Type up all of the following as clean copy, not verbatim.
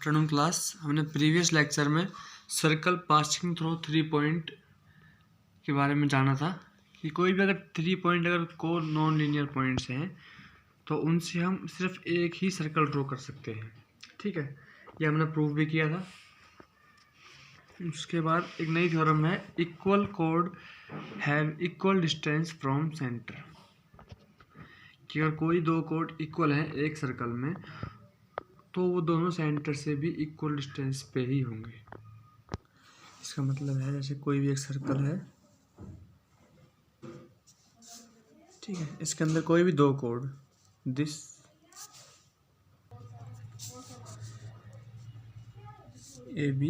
Afternoon class. हमने previous lecture में circle passing through 3 point के बारे में जाना था कि कोई भी अगर 3 पॉइंट अगर को नॉन लीनियर पॉइंट्स हैं तो उनसे हम सिर्फ एक ही सर्कल ड्रॉ कर सकते हैं। ठीक है, ये हमने प्रूव भी किया था। उसके बाद एक नई थ्योरम है, equal could have equal distance from centre, कि अगर कोई दो कोड इक्वल हैं एक सर्कल में तो वो दोनों सेंटर से भी इक्वल डिस्टेंस पे ही होंगे। इसका मतलब है जैसे कोई भी एक सर्कल है, ठीक है, इसके अंदर कोई भी दो code this A B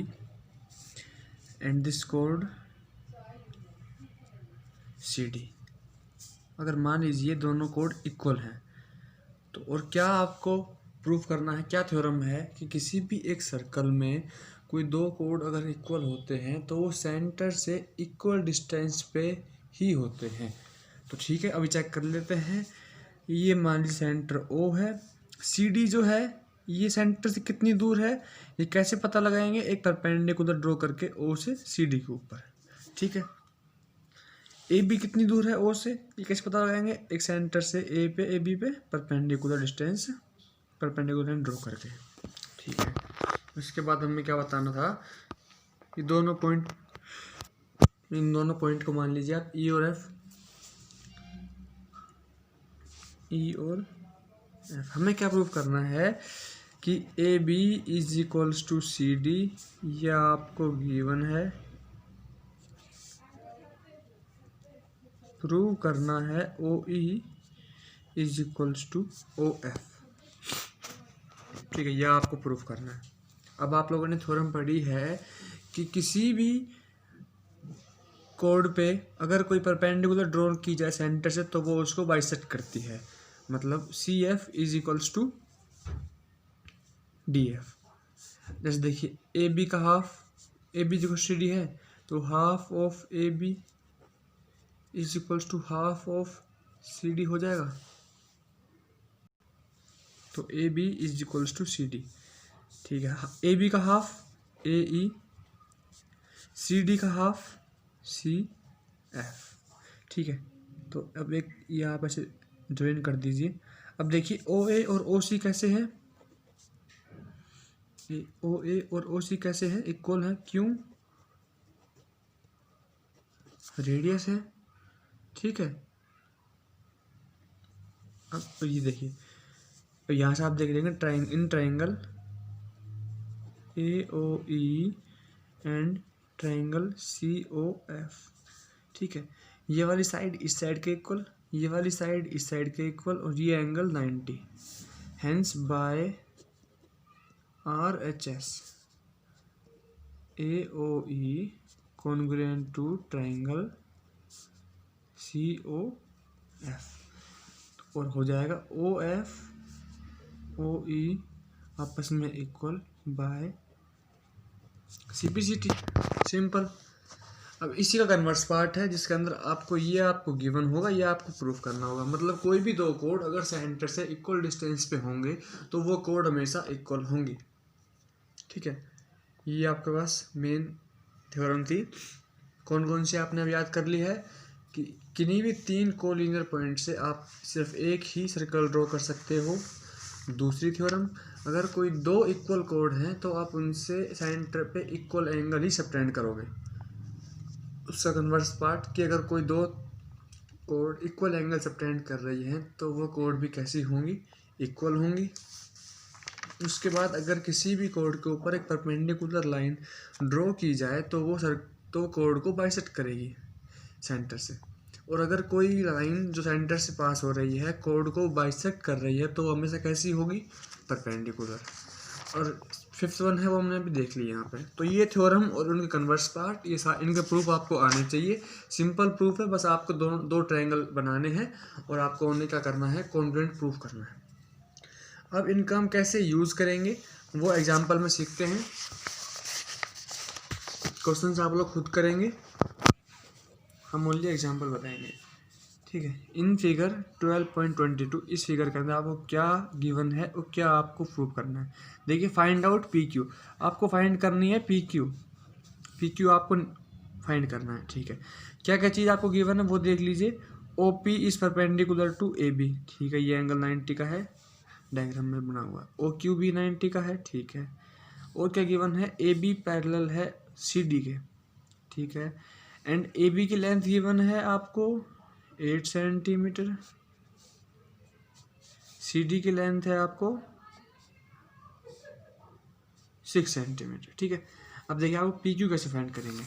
and this code C D, अगर मान लीजिए दोनों कोड इक्वल हैं तो और क्या आपको प्रूफ करना है, क्या थ्योरम है कि किसी भी एक सर्कल में कोई दो कोड अगर इक्वल होते हैं तो वो सेंटर से इक्वल डिस्टेंस पे ही होते हैं। तो ठीक है, अभी चेक कर लेते हैं। ये मान लीजिए सेंटर ओ है, सी डी जो है ये सेंटर से कितनी दूर है, ये कैसे पता लगाएंगे, एक परपेंडिकुलर ड्रॉ करके ओ से सी डी के ऊपर। ठीक है, ए बी कितनी दूर है ओ से, ये कैसे पता लगाएंगे, एक सेंटर से ए पे ए बी पे परपेंडिकुलर डिस्टेंस परपेंडिकुलर ड्रॉ करके। ठीक है, उसके बाद हमें क्या बताना था कि दोनों पॉइंट, इन दोनों पॉइंट को मान लीजिए आप ई और एफ, ई और एफ। हमें क्या प्रूव करना है कि A B is equals to C D, यह आपको गिवन है। प्रूव करना है O E is equals to O F. ठीक है, यह आपको प्रूफ करना है। अब आप लोगों ने थ्योरम पढ़ी है कि किसी भी कोड पे अगर कोई परपेंडिकुलर ड्रॉ की जाए सेंटर से तो वो उसको बाइसेक्ट करती है, मतलब C F is equals to D F. जैसे देखिए ए बी का हाफ, ए बी जो सी डी है तो half of A B is equals to half of C D हो जाएगा। तो A B is equals to C D. ठीक है, ए बी का half A E, C D का हाफ सी एफ। ठीक है, तो अब एक यहाँ पर से ज्वाइन कर दीजिए। अब देखिए ओ ए और ओ सी कैसे हैं, ओ ए और ओ सी कैसे हैं, इक्वल है, क्यों, रेडियस है। ठीक है, अब तो ये देखिए, तो यहाँ से आप देख लेंगे in triangle A O E and triangle C O F. ठीक है, ये वाली साइड इस साइड के इक्वल, ये वाली साइड इस साइड के इक्वल, और ये angle 90। Hence by R H S A O E congruent to triangle C O F, और हो जाएगा ओ एफ ओ ई आपस में इक्वल बाय CPCT, सिंपल। अब इसी का कन्वर्स पार्ट है जिसके अंदर आपको ये आपको गिवन होगा, ये आपको प्रूफ करना होगा। मतलब कोई भी दो कोड अगर सेंटर से इक्वल डिस्टेंस पे होंगे तो वो कोड हमेशा इक्वल होंगी। ठीक है, ये आपके पास मेन थ्योरम थी। कौन कौन सी आपने अब याद कर ली है कि किन्हीं भी 3 कोलिनियर पॉइंट से आप सिर्फ एक ही सर्कल ड्रॉ कर सकते हो। दूसरी थ्योरम, अगर कोई दो इक्वल कोड हैं तो आप उनसे सेंटर पे इक्वल एंगल ही सबटेंड करोगे। उसका कन्वर्स पार्ट कि अगर कोई दो कोड इक्वल एंगल सबटेंड कर रही हैं तो वो कोड भी कैसी होंगी, इक्वल होंगी। उसके बाद अगर किसी भी कोड के ऊपर एक परपेंडिकुलर लाइन ड्रॉ की जाए तो वो तो कोड को बाइसेक्ट करेगी सेंटर से, और अगर कोई लाइन जो सेंटर से पास हो रही है कोड को बाइसेक्ट कर रही है तो वो हमेशा कैसी होगी, परपेंडिकुलर। और फिफ्थ वन है वो हमने अभी देख लिया यहाँ पे। तो ये थ्योरम और उनके कन्वर्स पार्ट, ये इनके प्रूफ आपको आने चाहिए। सिंपल प्रूफ है, बस आपको दो ट्रायंगल बनाने हैं और आपको उन्हें क्या करना है, कॉन्ग्रुएंट प्रूफ करना है। अब इनका हम कैसे यूज़ करेंगे वो एग्जाम्पल में सीखते हैं। क्वेश्चन आप लोग खुद करेंगे, हम ओनली एग्जाम्पल बताएंगे। ठीक है। इन फिगर 12.22 इस फिगर के अंदर आपको क्या गिवन है और क्या आपको प्रूव करना है। देखिए फाइंड आउट पी क्यू, आपको फाइंड करनी है पी क्यू आपको फाइंड करना है। ठीक है, क्या क्या चीज़ आपको गिवन है वो देख लीजिए। O P is perpendicular to A B, ठीक है, ये एंगल 90 का है, डायग्राम में बना हुआ। ओ क्यू भी 90 का है, ठीक है। और क्या गिवन है, ए बी पैरेलल है सी डी के, ठीक है। एंड ए बी की लेंथ गिवन है आपको 8 सेंटीमीटर, सी डी की लेंथ है आपको 6 सेंटीमीटर, ठीक है। अब देखिए आपको पी क्यू कैसे फाइंड करेंगे।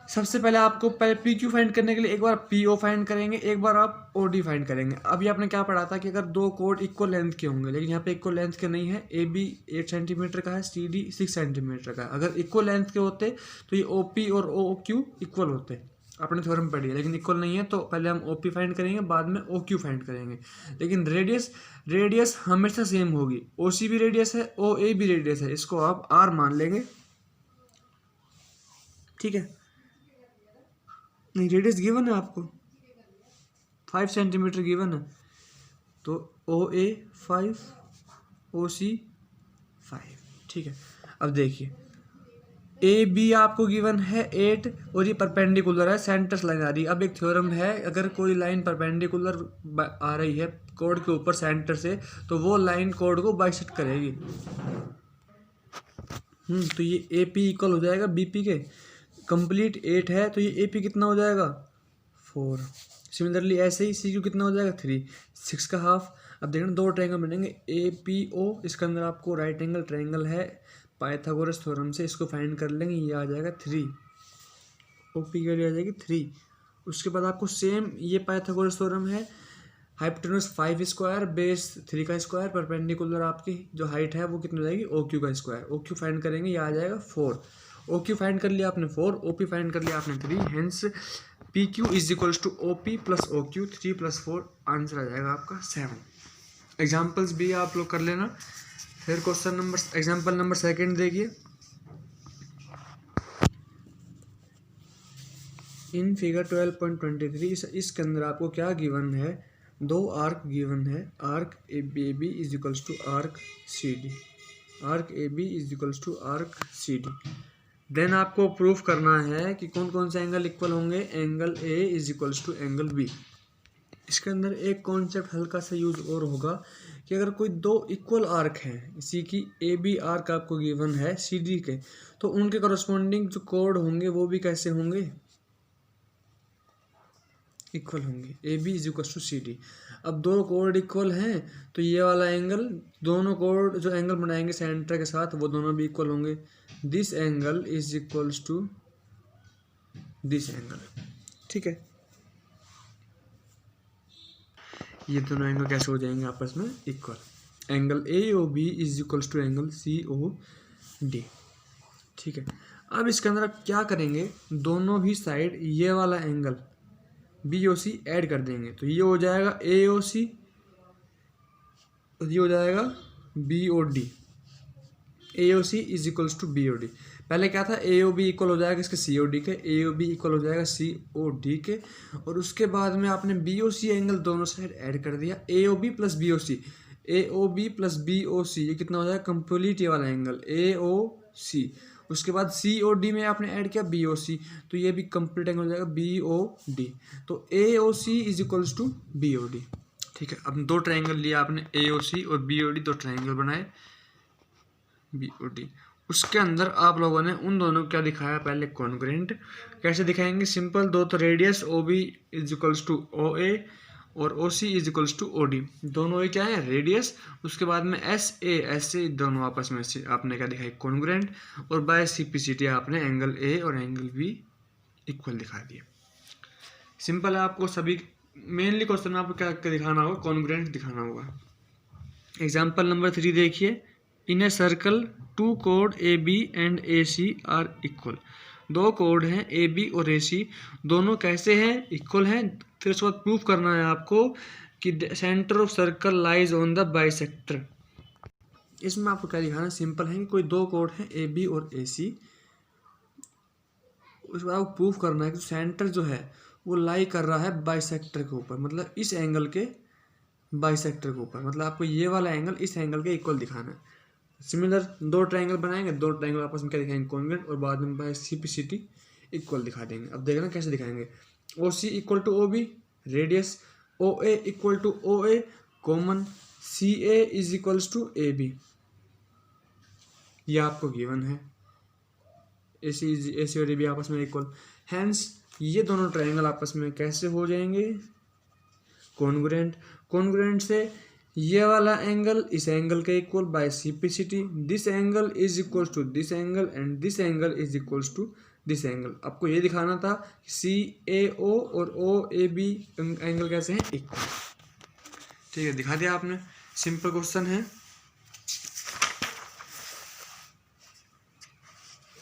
सबसे पहले आपको पहले पी क्यू फाइंड करने के लिए एक बार पी ओ फाइंड करेंगे, एक बार आप ओ डी फाइंड करेंगे। अभी आपने क्या पढ़ा था कि अगर दो कोड इक्वल लेंथ के होंगे, लेकिन यहाँ पे इक्वल लेंथ के नहीं है। ए बी 8 सेंटीमीटर का है, सी डी 6 सेंटीमीटर का है। अगर इक्वल लेंथ के होते तो ये ओ पी और ओ क्यू इक्वल होते, आपने थ्योरम पढ़ी है। लेकिन इक्वल नहीं है तो पहले हम ओ पी फाइंड करेंगे, बाद में ओ क्यू फाइंड करेंगे। लेकिन रेडियस हमेशा सेम होगी। ओ सी भी रेडियस है, ओ ए भी रेडियस है, इसको आप आर मान लेंगे, ठीक है। नहीं, रेडियस गिवन है आपको 5 सेंटीमीटर गिवन है, तो ओ ए 5, ओ सी 5, ठीक है। अब देखिए ए बी आपको गिवन है 8 और ये परपेंडिकुलर है, सेंटर लाइन आ रही है। अब एक थ्योरम है, अगर कोई लाइन परपेंडिकुलर आ रही है कोड के ऊपर सेंटर से, तो वो लाइन कोड को बाइसेक्ट करेगी। तो ये ए पी इक्वल हो जाएगा बी पी के। कंप्लीट 8 है तो ये ए पी कितना हो जाएगा 4। सिमिलरली ऐसे ही सी क्यू कितना हो जाएगा 3, 6 का हाफ। अब देखना दो ट्रायंगल बनेंगे ए पी ओ, इसके अंदर आपको राइट एंगल ट्रायंगल है, पाइथागोरस थ्योरम से इसको फाइंड कर लेंगे, ये आ जाएगा 3, ओ पी के लिए आ जाएगी 3। उसके बाद आपको सेम ये पाइथागोरस थ्योरम है, हाइपोटेन्यूज 5 स्क्वायर बेस 3 का स्क्वायर, परपेंडिकुलर आपकी जो हाइट है वो कितनी हो जाएगी ओ क्यू का स्क्वायर। ओ क्यू फाइंड करेंगे, ये आ जाएगा 4। ओ क्यू फाइंड कर लिया आपने 4, ओ पी फाइंड कर लिया आपने 3, hence P Q is equals to O P plus O Q, 3 + 4 answer आ जाएगा आपका 7। एग्जाम्पल्स भी आप लोग कर लेना। फिर क्वेश्चन नंबर एग्जाम्पल नंबर 2 देखिए। इन फिगर 12.23 इसके अंदर आपको क्या गिवन है, दो आर्क गिवन है, arc A B is equals to arc C D, arc A B is equals to arc C D. Then आपको प्रूफ करना है कि कौन कौन से एंगल इक्वल होंगे, angle A is equals to angle B. इसके अंदर एक कॉन्सेप्ट हल्का सा यूज और होगा कि अगर कोई दो इक्वल आर्क हैं, इसी की ए बी आर्क आपको गिवन है सी डी के, तो उनके करस्पॉन्डिंग जो कोड होंगे वो भी कैसे होंगे, इक्वल होंगे। A B is equal to C D. अब दो कोड इक्वल हैं तो ये वाला एंगल, दोनों कोड जो एंगल बनाएंगे सेंटर के साथ वो दोनों भी इक्वल होंगे। This angle is equals to this angle, ठीक है। ये दोनों एंगल कैसे हो जाएंगे आपस में equal. Angle A O B is equals to angle C O D, ठीक है। अब इसके अंदर आप क्या करेंगे, दोनों भी साइड ये वाला एंगल बी ओ सी ऐड कर देंगे, तो ये हो जाएगा ए ओ सी और ये हो जाएगा B O D. A O C is equals to B O D. पहले क्या था, ए ओ बी इक्वल हो जाएगा इसके सी ओ डी के, ए ओ बी इक्वल हो जाएगा सी ओ डी के, और उसके बाद में आपने बी ओ सी एंगल दोनों साइड ऐड कर दिया, A O B plus B O C, A O B plus B O C, ये कितना हो जाएगा कंप्लीट ये वाला एंगल ए ओ सी। उसके बाद सी ओ डी में आपने ऐड किया बी ओ सी, तो ये भी कंप्लीट एंगल हो जाएगा बी ओ डी। तो A O C is equals to B O D, ठीक है। अब दो ट्रायंगल लिया आपने ए ओ सी और बी ओ डी, दो ट्रायंगल बनाए बी ओ डी। उसके अंदर आप लोगों ने उन दोनों को क्या दिखाया, पहले कॉन्ग्रुएंट कैसे दिखाएंगे, सिंपल, दो तो radius O B is equals to O A और O C is equals to O D, दोनों ये क्या है रेडियस। उसके बाद में एस ए दोनों आपस में से आपने क्या दिखाई कॉन्ग्रुएंट, और बाय सिम्प्लिसिटी आपने एंगल ए और एंगल बी इक्वल दिखा दिए। सिंपल है, आपको सभी मेनली क्वेश्चन में आपको क्या दिखाना होगा, कॉन्ग्रुएंट दिखाना होगा। एग्जाम्पल नंबर 3 देखिए। इन ए सर्कल टू कोड A B and A C are equal, दो कोड हैं ए बी और ए सी, दोनों कैसे हैं, इक्वल हैं। फिर उसके बाद प्रूफ करना है आपको कि centre of circle lies on the bisector. इसमें आपको क्या दिखाना, सिंपल है कि कोई दो कोड हैं ए बी और ए सी, उसके बाद आपको प्रूफ करना है कि सेंटर जो है वो लाई कर रहा है बाइसेक्टर के ऊपर, मतलब इस एंगल के बाइसेक्टर के ऊपर, मतलब आपको ये वाला एंगल इस एंगल के इक्वल दिखाना है। सिमिलर दो ट्रायंगल बनाएंगे, दो ट्रायंगल आपस में क्या दिखाएंगे, कॉन्ग्रुएंट, और बाद में बाय CPCT इक्वल दिखा देंगे। अब देखना कैसे दिखाएंगे। OC equal to OB, radius OA equal to OA, common CA is equals to AB, ये आपको गिवन है। AC और AB आपस में इक्वल, हैंस ये दोनों ट्रायंगल आपस में कैसे हो जाएंगे, कॉन्ग्रुएंट। कॉन्ग्रुएंट से ये वाला एंगल इस एंगल के equal by CPCT, this angle is equals to this angle and this angle is equals to this angle. आपको ये दिखाना था CAO और OAB एंगल कैसे हैं, इक्वल। ठीक है, दिखा दिया आपने, सिंपल क्वेश्चन है।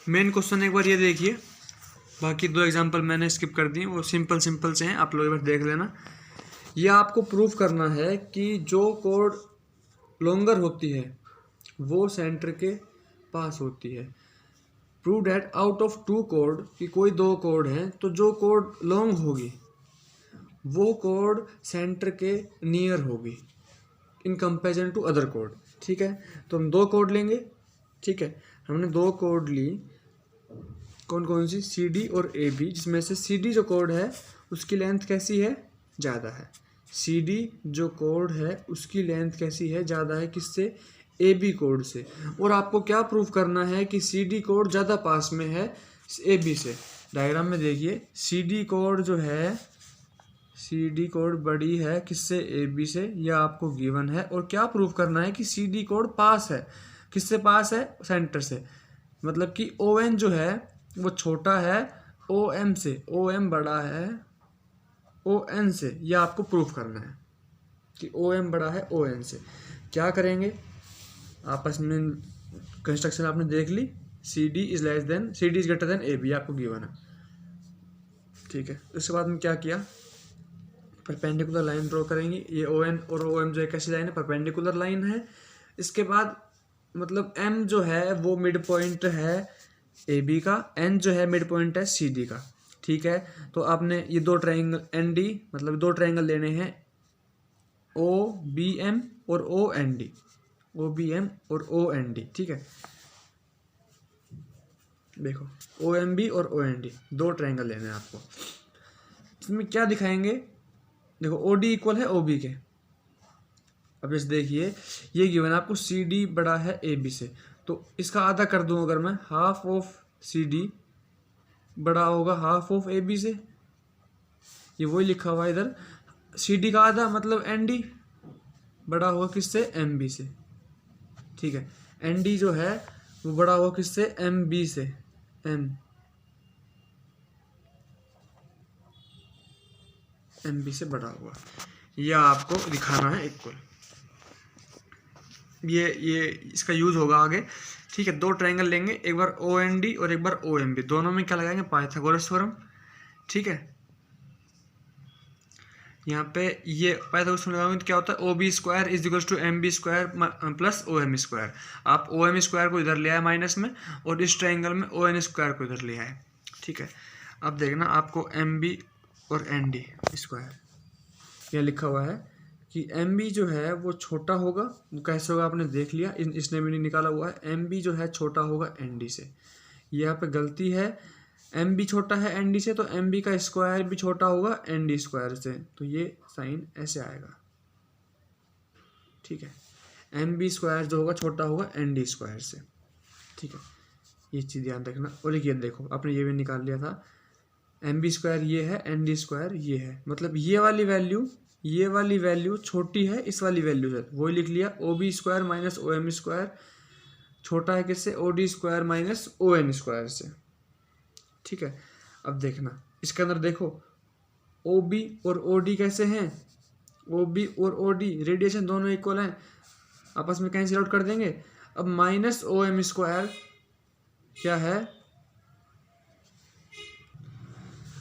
मेन क्वेश्चन एक बार ये देखिए, बाकी दो एग्जांपल मैंने स्किप कर दिए, वो सिंपल से हैं, आप लोग एक बार देख लेना। ये आपको प्रूफ करना है कि जो कोड लॉन्गर होती है वो सेंटर के पास होती है। Prove that out of two कोड, कि कोई दो कोड हैं तो जो कोड लॉन्ग होगी वो कोड सेंटर के नियर होगी इन कंपेरिजन टू अदर कोड। ठीक है, तो हम दो कोड लेंगे। ठीक है, हमने दो कोड ली, कौन कौन सी, CD और AB, जिसमें से CD जो कोड है उसकी लेंथ कैसी है, ज़्यादा है। CD जो कोड है उसकी लेंथ कैसी है, ज़्यादा है, किससे, AB कोड से। और आपको क्या प्रूफ करना है कि CD कोड ज़्यादा पास में है AB से। डायग्राम में देखिए, CD कोड जो है, CD कोड बड़ी है किससे, AB से, यह आपको गिवन है। और क्या प्रूफ करना है कि CD कोड पास है, किससे पास है, सेंटर से। मतलब कि ON जो है वो छोटा है OM से, OM बड़ा है ON से, यह आपको प्रूफ करना है कि OM बड़ा है ON से। क्या करेंगे, आपस में कंस्ट्रक्शन आपने देख ली, CD is greater than AB आपको गिवन है। ठीक है, उसके बाद में क्या किया, परपेंडिकुलर लाइन ड्रॉ करेंगे। ये ON और OM जो है कैसी लाइन है, परपेंडिकुलर लाइन है। इसके बाद मतलब M जो है वो मिड पॉइंट है AB का, N जो है मिड पॉइंट है CD का। ठीक है, तो आपने ये दो ट्रायंगल ND, मतलब दो ट्रायंगल लेने हैं OBM और OND, OBM और OND। ठीक है, देखो OMB और OND दो ट्रायंगल लेने हैं आपको। इसमें क्या दिखाएंगे, देखो OD इक्वल है OB के। अब इस देखिए, ये गिवन आपको CD बड़ा है AB से, तो इसका आधा कर दूं अगर मैं, हाफ ऑफ CD बड़ा होगा हाफ ऑफ AB से, ये वही लिखा हुआ है इधर। CD का आधा मतलब ND बड़ा होगा किससे, MB से। ठीक है, ND जो है वो बड़ा होगा किससे, MB से, MB से बड़ा होगा, यह आपको दिखाना है इक्वल। ये इसका यूज होगा आगे। ठीक है, दो ट्रायंगल लेंगे, एक बार OND और एक बार OMB, दोनों में क्या लगाएंगे, पाइथागोरस थ्योरम। ठीक है, यहाँ पे ये पाइथागोरस थ्योरम लगाएंगे तो क्या होता है, OB square is equal to MB square plus OM square. आप OM स्क्वायर को इधर ले आए माइनस में, और इस ट्रायंगल में ON स्क्वायर को इधर ले आए। ठीक है, अब देखना आपको MB और ND स्क्वायर, यह लिखा हुआ है कि MB जो है वो छोटा होगा, वो कैसे होगा आपने देख लिया, इसने भी नहीं निकाला हुआ है। MB जो है छोटा होगा ND से, यहाँ पे गलती है, MB छोटा है ND से तो MB का स्क्वायर भी छोटा होगा ND स्क्वायर से, तो ये साइन ऐसे आएगा। ठीक है, MB स्क्वायर जो होगा छोटा होगा ND स्क्वायर से। ठीक है, ये चीज़ ध्यान रखना। और ये देखो आपने ये भी निकाल लिया था, MB स्क्वायर ये है, ND स्क्वायर ये है, मतलब ये वाली वैल्यू छोटी है इस वाली वैल्यू से, वही लिख लिया। OB square minus OM square छोटा है किससे, OD square minus ON square से। ठीक है, अब देखना इसके अंदर देखो, OB और OD कैसे हैं, OB और OD रेडिएशन दोनों इक्वल हैं, आपस में कैंसिल आउट कर देंगे। अब माइनस OM स्क्वायर क्या है,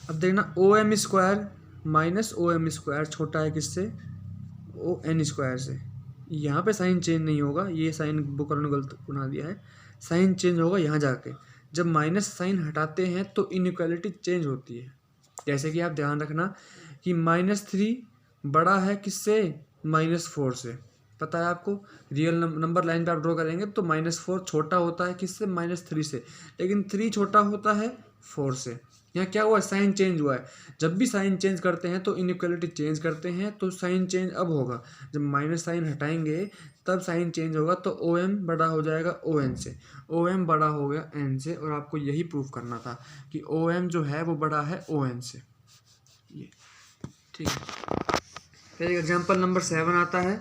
अब देखना OM square minus OM square छोटा है किससे, ON स्क्वायर से। यहाँ पे साइन चेंज नहीं होगा, ये साइन बुक वालों ने गलत बना दिया है, साइन चेंज होगा यहाँ जाके। जब माइनस साइन हटाते हैं तो इनइक्वालिटी चेंज होती है। जैसे कि आप ध्यान रखना कि -3 बड़ा है किससे, -4 से। पता है आपको, रियल नंबर लाइन पे आप ड्रॉ करेंगे तो -4 छोटा होता है किससे, -3 से, लेकिन 3 छोटा होता है 4 से। यहाँ क्या हुआ, साइन चेंज हुआ है। जब भी साइन चेंज करते हैं तो इनइक्वालिटी चेंज करते हैं, तो साइन चेंज अब होगा, जब माइनस साइन हटाएंगे तब साइन चेंज होगा, तो ओ एम बड़ा हो जाएगा ओ एन से, ओ एम बड़ा हो गया एन से, और आपको यही प्रूफ करना था कि ओ एम जो है वो बड़ा है ओ एन से। ये ठीक है। फिर एग्जाम्पल नंबर 7 आता है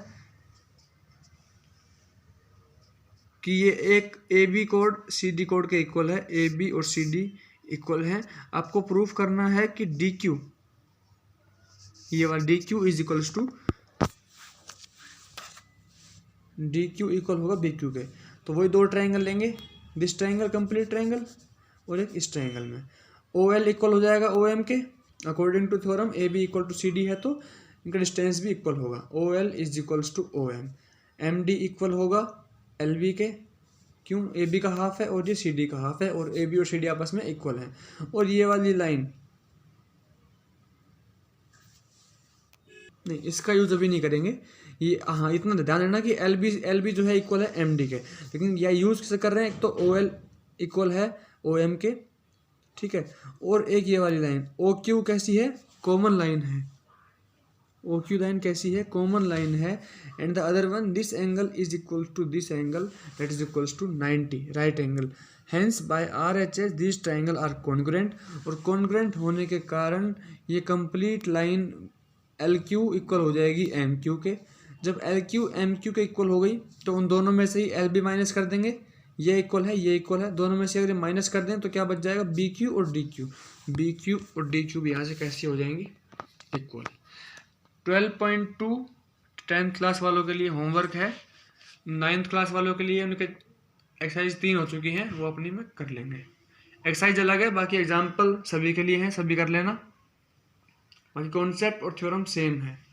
कि ये एक A B code C D code के इक्वल है, ए बी और सी डी इक्वल है। आपको प्रूफ करना है कि डी क्यू, ये वाला D Q is equals to, D Q equal होगा बी क्यू के। तो वही दो ट्राइंगल लेंगे, दिस ट्राइंगल कंप्लीट ट्राइंगल और एक इस ट्राइंगल में। ओ एल इक्वल हो जाएगा ओ एम के, according to theorem A B equal to C D है तो इनका डिस्टेंस भी इक्वल होगा, O L is equals to O M. M D equal होगा एल बी के, क्यों, ए बी का हाफ है और ये सी डी का हाफ है, और ए बी और सी डी आपस में इक्वल है। और ये वाली लाइन नहीं, इसका यूज अभी नहीं करेंगे, ये हाँ इतना ध्यान देना कि एल बी जो है इक्वल है एम डी के, लेकिन यह यूज किसे कर रहे हैं, एक तो ओ एल इक्वल है ओ एम के, ठीक है, और एक ये वाली लाइन ओ क्यू कैसी है, कॉमन लाइन है, ओ क्यू लाइन कैसी है, कॉमन लाइन है, and the other one this angle is equal to this angle that is equals to 90 right angle, hence by R H S this triangle are congruent, और congruent होने के कारण ये complete line L Q equal हो जाएगी M Q के। जब L Q M Q के इक्वल हो गई तो उन दोनों में से ही एल बी माइनस कर देंगे, ये इक्वल है ये इक्वल है, दोनों में से अगर माइनस कर दें तो क्या बच जाएगा, बी क्यू और डी क्यू, बी क्यू और डी क्यू भी यहाँ से कैसी हो जाएंगी, इक्वल। 12.2 10th क्लास वालों के लिए होमवर्क है, 9th क्लास वालों के लिए उनके एक्सरसाइज 3 हो चुकी हैं, वो अपनी में कर लेंगे। एक्सरसाइज अलग है, बाकी एग्जाम्पल सभी के लिए हैं, सभी कर लेना, बाकी कॉन्सेप्ट और थ्योरम सेम है।